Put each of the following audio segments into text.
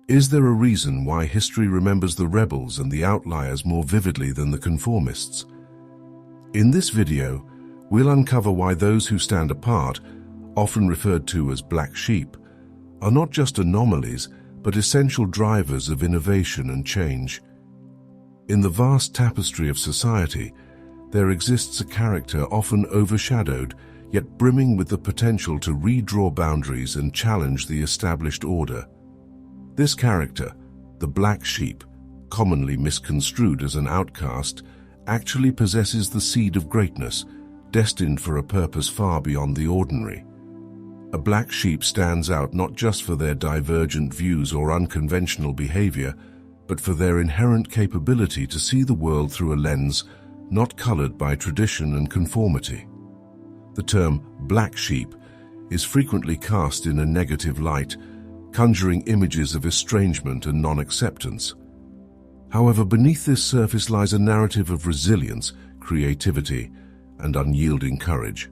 Is there a reason why history remembers the rebels and the outliers more vividly than the conformists? In this video, we'll uncover why those who stand apart, often referred to as black sheep, are not just anomalies, but essential drivers of innovation and change. In the vast tapestry of society, there exists a character often overshadowed, yet brimming with the potential to redraw boundaries and challenge the established order. This character, the black sheep, commonly misconstrued as an outcast, actually possesses the seed of greatness, destined for a purpose far beyond the ordinary. A black sheep stands out not just for their divergent views or unconventional behavior, but for their inherent capability to see the world through a lens not colored by tradition and conformity. The term black sheep is frequently cast in a negative light, conjuring images of estrangement and non-acceptance. However, beneath this surface lies a narrative of resilience, creativity, and unyielding courage.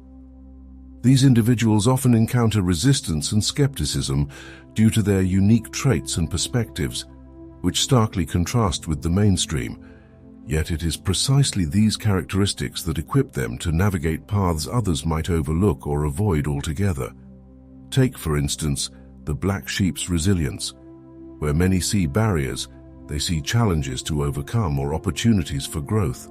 These individuals often encounter resistance and skepticism due to their unique traits and perspectives, which starkly contrast with the mainstream. Yet it is precisely these characteristics that equip them to navigate paths others might overlook or avoid altogether. Take, for instance, the black sheep's resilience. Where many see barriers, they see challenges to overcome or opportunities for growth.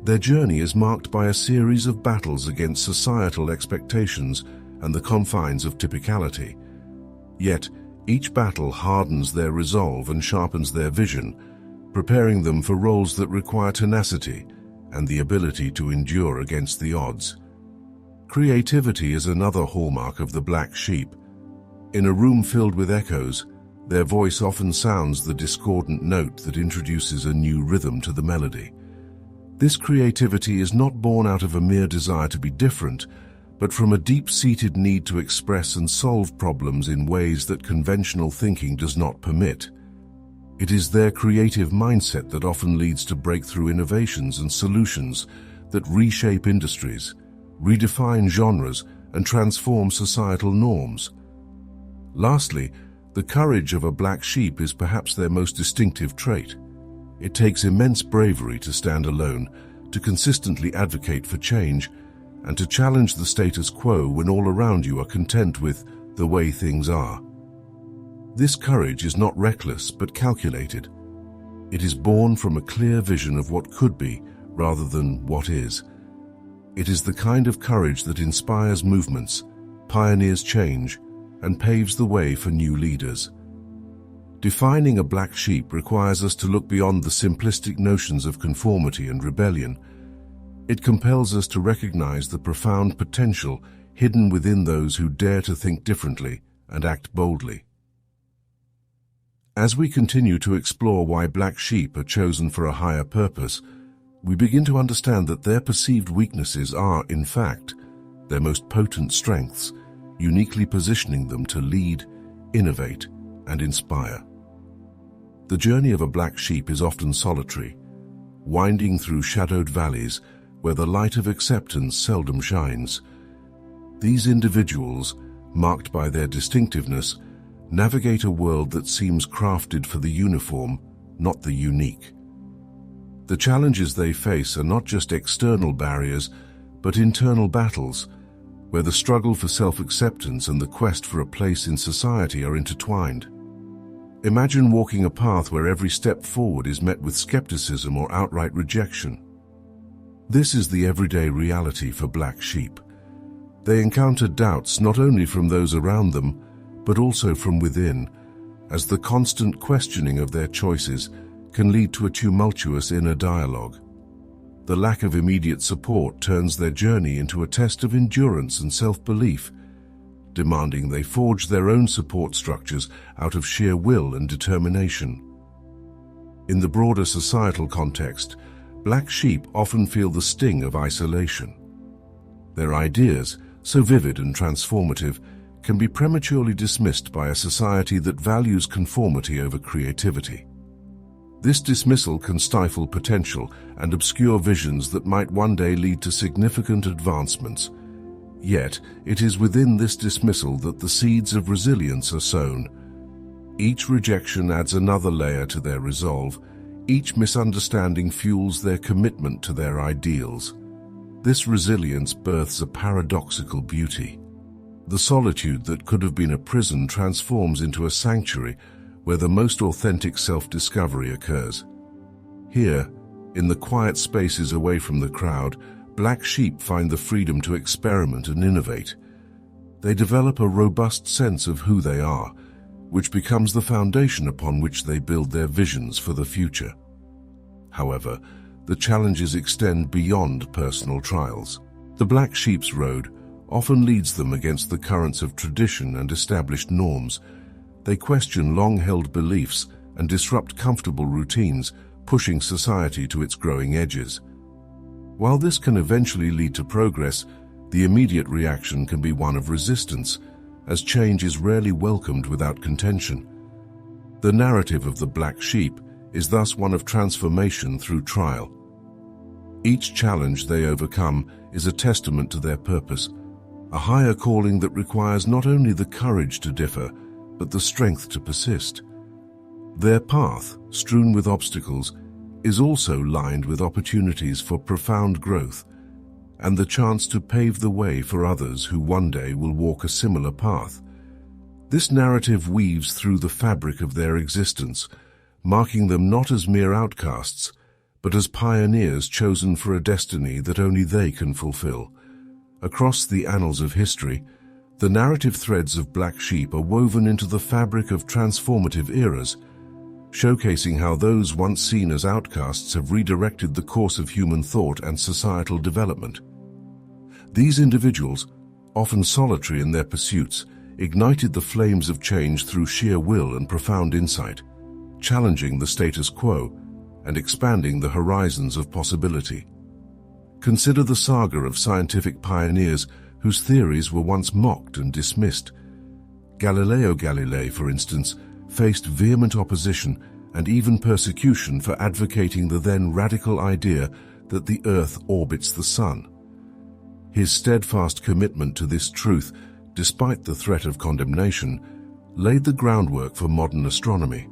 Their journey is marked by a series of battles against societal expectations and the confines of typicality. Yet, each battle hardens their resolve and sharpens their vision, preparing them for roles that require tenacity and the ability to endure against the odds. Creativity is another hallmark of the black sheep. In a room filled with echoes, their voice often sounds the discordant note that introduces a new rhythm to the melody. This creativity is not born out of a mere desire to be different, but from a deep-seated need to express and solve problems in ways that conventional thinking does not permit. It is their creative mindset that often leads to breakthrough innovations and solutions that reshape industries, redefine genres, and transform societal norms. Lastly, the courage of a black sheep is perhaps their most distinctive trait. It takes immense bravery to stand alone, to consistently advocate for change, and to challenge the status quo when all around you are content with the way things are. This courage is not reckless but calculated. It is born from a clear vision of what could be rather than what is. It is the kind of courage that inspires movements, pioneers change, and paves the way for new leaders. Defining a black sheep requires us to look beyond the simplistic notions of conformity and rebellion. It compels us to recognize the profound potential hidden within those who dare to think differently and act boldly. As we continue to explore why black sheep are chosen for a higher purpose, we begin to understand that their perceived weaknesses are, in fact, their most potent strengths, uniquely positioning them to lead, innovate, and inspire. The journey of a black sheep is often solitary, winding through shadowed valleys where the light of acceptance seldom shines. These individuals, marked by their distinctiveness, navigate a world that seems crafted for the uniform, not the unique. The challenges they face are not just external barriers, but internal battles, where the struggle for self-acceptance and the quest for a place in society are intertwined. Imagine walking a path where every step forward is met with skepticism or outright rejection. This is the everyday reality for black sheep. They encounter doubts not only from those around them, but also from within, as the constant questioning of their choices can lead to a tumultuous inner dialogue. The lack of immediate support turns their journey into a test of endurance and self-belief, demanding they forge their own support structures out of sheer will and determination. In the broader societal context, black sheep often feel the sting of isolation. Their ideas, so vivid and transformative, can be prematurely dismissed by a society that values conformity over creativity. This dismissal can stifle potential and obscure visions that might one day lead to significant advancements. Yet, it is within this dismissal that the seeds of resilience are sown. Each rejection adds another layer to their resolve. Each misunderstanding fuels their commitment to their ideals. This resilience births a paradoxical beauty. The solitude that could have been a prison transforms into a sanctuary where the most authentic self-discovery occurs. Here, in the quiet spaces away from the crowd, black sheep find the freedom to experiment and innovate. They develop a robust sense of who they are, which becomes the foundation upon which they build their visions for the future. However, the challenges extend beyond personal trials. The black sheep's road often leads them against the currents of tradition and established norms. They question long-held beliefs and disrupt comfortable routines, pushing society to its growing edges. While this can eventually lead to progress, the immediate reaction can be one of resistance, as change is rarely welcomed without contention. The narrative of the black sheep is thus one of transformation through trial. Each challenge they overcome is a testament to their purpose, a higher calling that requires not only the courage to differ, but the strength to persist. Their path, strewn with obstacles, is also lined with opportunities for profound growth and the chance to pave the way for others who one day will walk a similar path. This narrative weaves through the fabric of their existence, marking them not as mere outcasts, but as pioneers chosen for a destiny that only they can fulfill. Across the annals of history, the narrative threads of black sheep are woven into the fabric of transformative eras, showcasing how those once seen as outcasts have redirected the course of human thought and societal development. These individuals, often solitary in their pursuits, ignited the flames of change through sheer will and profound insight, challenging the status quo and expanding the horizons of possibility. Consider the saga of scientific pioneers whose theories were once mocked and dismissed. Galileo Galilei, for instance, faced vehement opposition and even persecution for advocating the then radical idea that the Earth orbits the Sun. His steadfast commitment to this truth, despite the threat of condemnation, laid the groundwork for modern astronomy.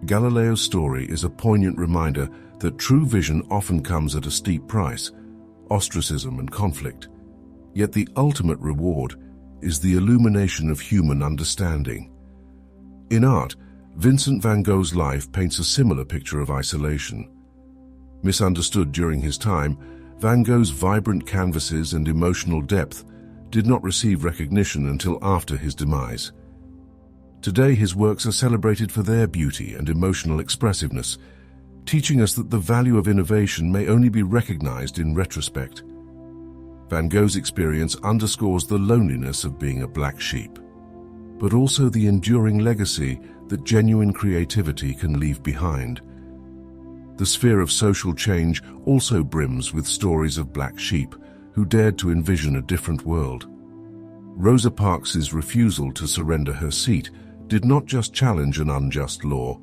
Galileo's story is a poignant reminder that true vision often comes at a steep price, ostracism and conflict. Yet the ultimate reward is the illumination of human understanding. In art, Vincent van Gogh's life paints a similar picture of isolation. Misunderstood during his time, Van Gogh's vibrant canvases and emotional depth did not receive recognition until after his demise. Today, his works are celebrated for their beauty and emotional expressiveness, teaching us that the value of innovation may only be recognized in retrospect. Van Gogh's experience underscores the loneliness of being a black sheep, but also the enduring legacy that genuine creativity can leave behind. The sphere of social change also brims with stories of black sheep who dared to envision a different world. Rosa Parks's refusal to surrender her seat did not just challenge an unjust law,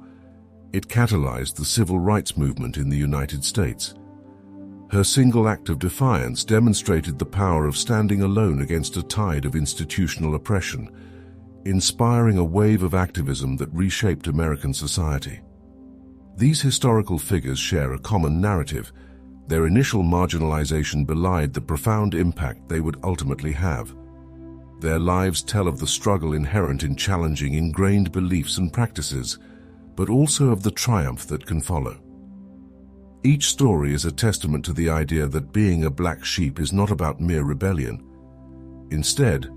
it catalyzed the civil rights movement in the United States. Her single act of defiance demonstrated the power of standing alone against a tide of institutional oppression, inspiring a wave of activism that reshaped American society. These historical figures share a common narrative. Their initial marginalization belied the profound impact they would ultimately have. Their lives tell of the struggle inherent in challenging ingrained beliefs and practices, but also of the triumph that can follow. Each story is a testament to the idea that being a black sheep is not about mere rebellion. Instead,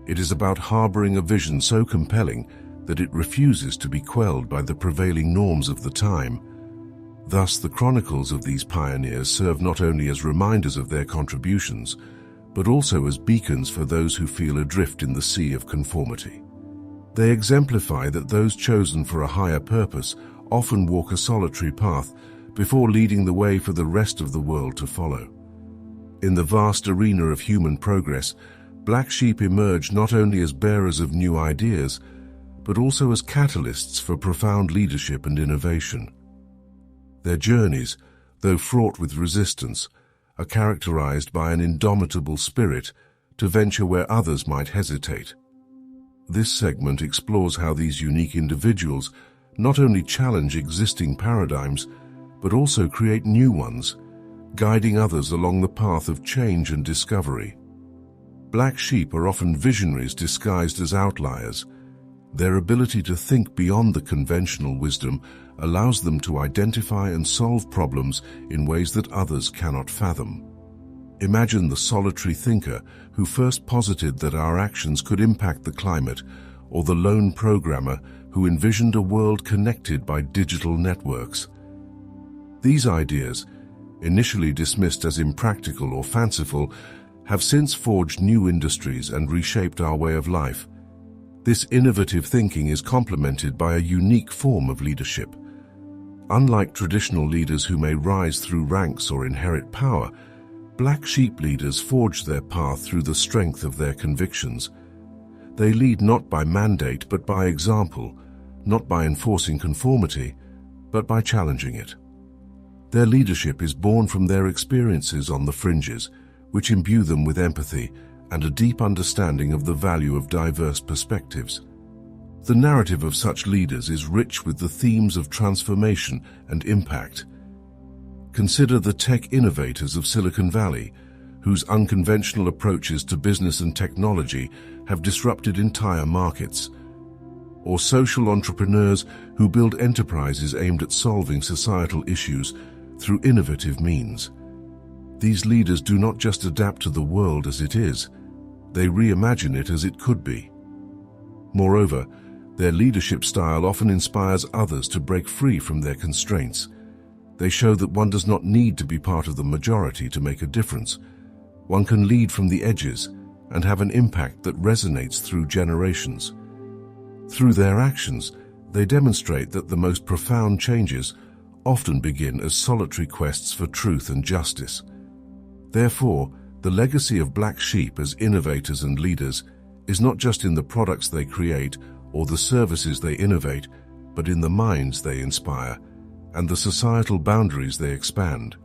it is about harboring a vision so compelling that it refuses to be quelled by the prevailing norms of the time. Thus, the chronicles of these pioneers serve not only as reminders of their contributions, but also as beacons for those who feel adrift in the sea of conformity. They exemplify that those chosen for a higher purpose often walk a solitary path before leading the way for the rest of the world to follow. In the vast arena of human progress, black sheep emerge not only as bearers of new ideas, but also as catalysts for profound leadership and innovation. Their journeys, though fraught with resistance, are characterized by an indomitable spirit to venture where others might hesitate. This segment explores how these unique individuals not only challenge existing paradigms, but also create new ones, guiding others along the path of change and discovery. Black sheep are often visionaries disguised as outliers. Their ability to think beyond the conventional wisdom allows them to identify and solve problems in ways that others cannot fathom. Imagine the solitary thinker who first posited that our actions could impact the climate, or the lone programmer who envisioned a world connected by digital networks. These ideas, initially dismissed as impractical or fanciful, have since forged new industries and reshaped our way of life. This innovative thinking is complemented by a unique form of leadership. Unlike traditional leaders who may rise through ranks or inherit power, Black sheep leaders forge their path through the strength of their convictions. They lead not by mandate but by example, not by enforcing conformity, but by challenging it. Their leadership is born from their experiences on the fringes, which imbue them with empathy and a deep understanding of the value of diverse perspectives. The narrative of such leaders is rich with the themes of transformation and impact. Consider the tech innovators of Silicon Valley, whose unconventional approaches to business and technology have disrupted entire markets. Or social entrepreneurs who build enterprises aimed at solving societal issues through innovative means. These leaders do not just adapt to the world as it is, they reimagine it as it could be. Moreover, their leadership style often inspires others to break free from their constraints. They show that one does not need to be part of the majority to make a difference. One can lead from the edges and have an impact that resonates through generations. Through their actions, they demonstrate that the most profound changes often begin as solitary quests for truth and justice. Therefore, the legacy of Black sheep as innovators and leaders is not just in the products they create or the services they innovate, but in the minds they inspire and the societal boundaries they expand.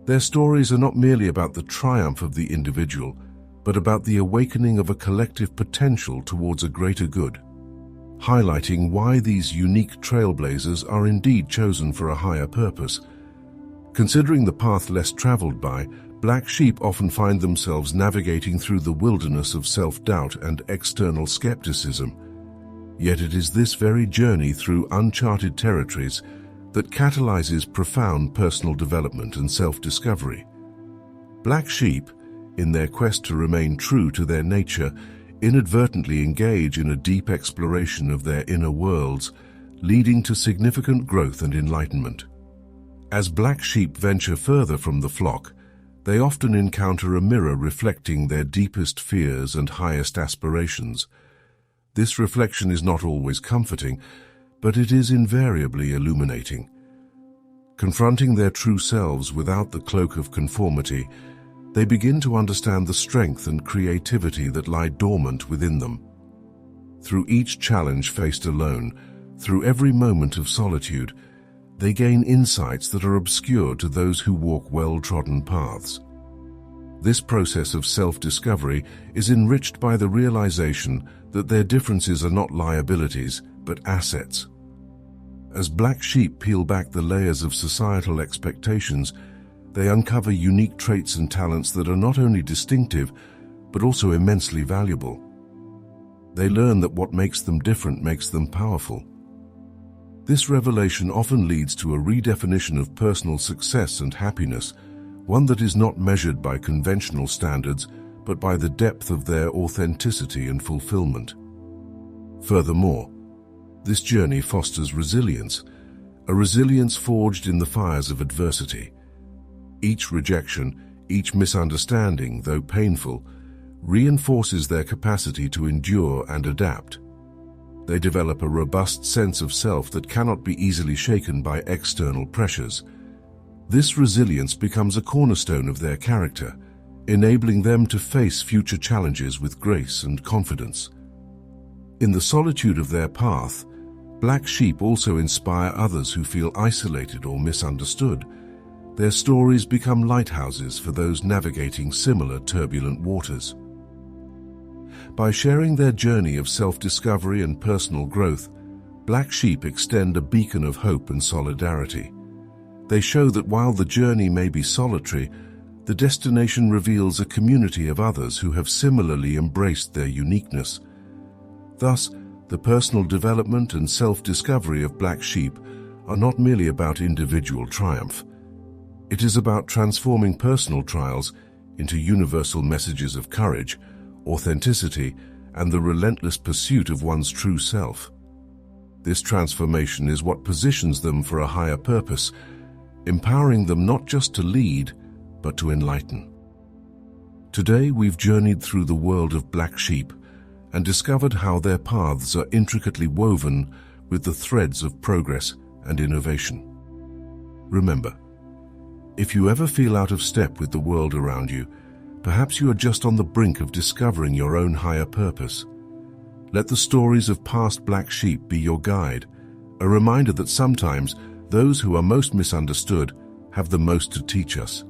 Their stories are not merely about the triumph of the individual, but about the awakening of a collective potential towards a greater good, highlighting why these unique trailblazers are indeed chosen for a higher purpose. Considering the path less traveled by, Black sheep often find themselves navigating through the wilderness of self-doubt and external skepticism. Yet it is this very journey through uncharted territories that catalyzes profound personal development and self-discovery. Black sheep, in their quest to remain true to their nature, inadvertently engage in a deep exploration of their inner worlds, leading to significant growth and enlightenment. As Black sheep venture further from the flock, they often encounter a mirror reflecting their deepest fears and highest aspirations. This reflection is not always comforting, but it is invariably illuminating. Confronting their true selves without the cloak of conformity, they begin to understand the strength and creativity that lie dormant within them. Through each challenge faced alone, through every moment of solitude, they gain insights that are obscure to those who walk well-trodden paths. This process of self-discovery is enriched by the realization that their differences are not liabilities, but assets. As Black sheep peel back the layers of societal expectations, they uncover unique traits and talents that are not only distinctive, but also immensely valuable. They learn that what makes them different makes them powerful. This revelation often leads to a redefinition of personal success and happiness, one that is not measured by conventional standards, but by the depth of their authenticity and fulfillment. Furthermore, this journey fosters resilience, a resilience forged in the fires of adversity. Each rejection, each misunderstanding, though painful, reinforces their capacity to endure and adapt. They develop a robust sense of self that cannot be easily shaken by external pressures. This resilience becomes a cornerstone of their character, enabling them to face future challenges with grace and confidence. In the solitude of their path, Black sheep also inspire others who feel isolated or misunderstood. Their stories become lighthouses for those navigating similar turbulent waters. By sharing their journey of self-discovery and personal growth, Black Sheep extend a beacon of hope and solidarity. They show that while the journey may be solitary, the destination reveals a community of others who have similarly embraced their uniqueness. Thus, the personal development and self-discovery of Black Sheep are not merely about individual triumph. It is about transforming personal trials into universal messages of courage, authenticity, and the relentless pursuit of one's true self. This transformation is what positions them for a higher purpose, empowering them not just to lead, but to enlighten. Today, we've journeyed through the world of Black Sheep and discovered how their paths are intricately woven with the threads of progress and innovation. Remember, if you ever feel out of step with the world around you, perhaps you are just on the brink of discovering your own higher purpose. Let the stories of past Black Sheep be your guide, a reminder that sometimes those who are most misunderstood have the most to teach us.